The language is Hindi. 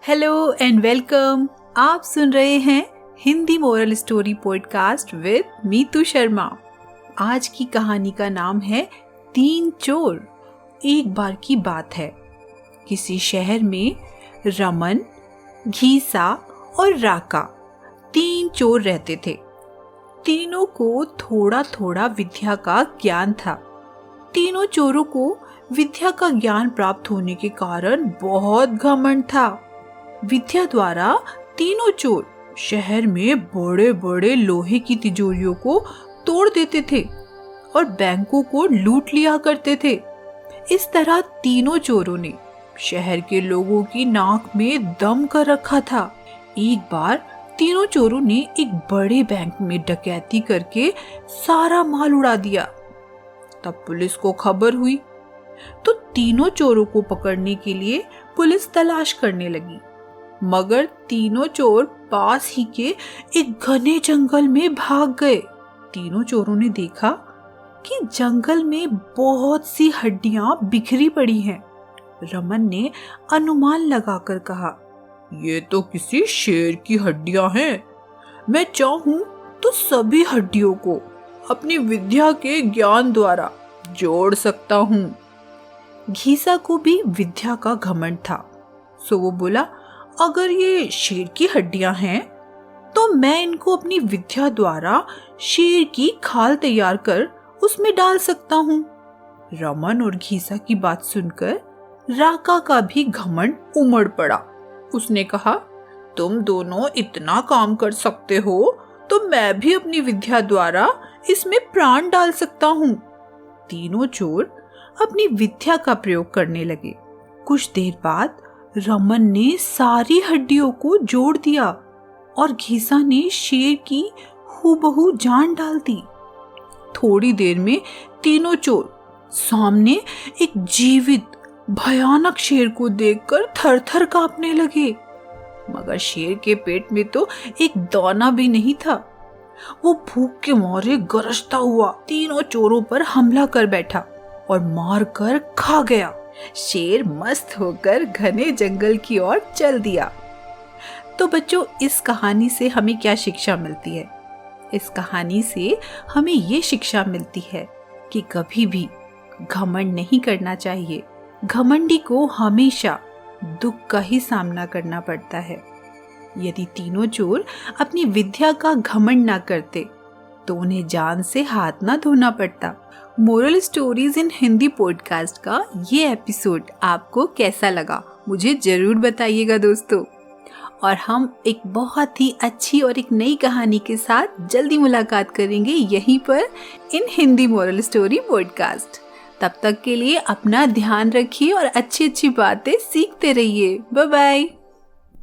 Hello and welcome. आप सुन रहे हैं Hindi moral story podcast with Meetu Sharma. आज की कहानी का नाम है 3 चोर। एक बार की बात है, किसी शहर में रमन, घीसा और राका 3 चोर रहते थे। तीनों को थोड़ा थोड़ा विद्या का ज्ञान था। तीनों चोरों को विद्या का ज्ञान प्राप्त होने के कारण बहुत घमंड था। विद्या द्वारा तीनों चोर शहर में बड़े बड़े लोहे की तिजोरियों को तोड़ देते थे और बैंकों को लूट लिया करते थे। इस तरह तीनों चोरों ने शहर के लोगों की नाक में दम कर रखा था। एक बार तीनों चोरों ने एक बड़े बैंक में डकैती करके सारा माल उड़ा दिया। तब पुलिस को खबर हुई तो तीनों चोरों को पकड़ने के लिए पुलिस तलाश करने लगी, मगर तीनों चोर पास ही के एक घने जंगल में भाग गए। तीनों चोरों ने देखा कि जंगल में बहुत सी हड्डियां बिखरी पड़ी हैं। रमन ने अनुमान लगाकर कहा, ये तो किसी शेर की हड्डियां हैं। मैं चाहूं तो सभी हड्डियों को अपनी विद्या के ज्ञान द्वारा जोड़ सकता हूं। घीसा को भी विद्या का घमंड था, सो वो बोला, अगर ये शेर की हड्डियां हैं तो मैं इनको अपनी विद्या द्वारा शेर की खाल तैयार कर उसमें डाल सकता हूँ। रमन और घीसा की बात सुनकर राका का भी घमंड उमड़ पड़ा। उसने कहा, तुम दोनों इतना काम कर सकते हो तो मैं भी अपनी विद्या द्वारा इसमें प्राण डाल सकता हूँ। तीनों चोर अपनी विद्या का प्रयोग करने लगे। कुछ देर बाद रमन ने सारी हड्डियों को जोड़ दिया और घीसा ने शेर की हूबहू जान डाल दी। थोड़ी देर में तीनों चोर सामने एक जीवित भयानक शेर को देखकर थर-थर कांपने लगे, मगर शेर के पेट में तो एक दाना भी नहीं था। वो भूख के मारे गरजता हुआ तीनों चोरों पर हमला कर बैठा और मार कर खा गया। शेर मस्त होकर घने जंगल की ओर चल दिया। तो बच्चों, इस कहानी से हमें क्या शिक्षा मिलती है? इस कहानी से हमें ये शिक्षा मिलती है कि कभी भी घमंड नहीं करना चाहिए। घमंडी को हमेशा दुख का ही सामना करना पड़ता है। यदि तीनों चोर अपनी विद्या का घमंड ना करते तो उन्हें जान से हाथ ना धोना पड़ता। Moral stories in Hindi podcast का ये एपिसोड आपको कैसा लगा, मुझे जरूर बताइएगा दोस्तों। और हम एक बहुत ही अच्छी और एक नई कहानी के साथ जल्दी मुलाकात करेंगे यहीं पर इन हिंदी मोरल स्टोरी पॉडकास्ट। तब तक के लिए अपना ध्यान रखिए और अच्छी अच्छी बातें सीखते रहिए। Bye bye.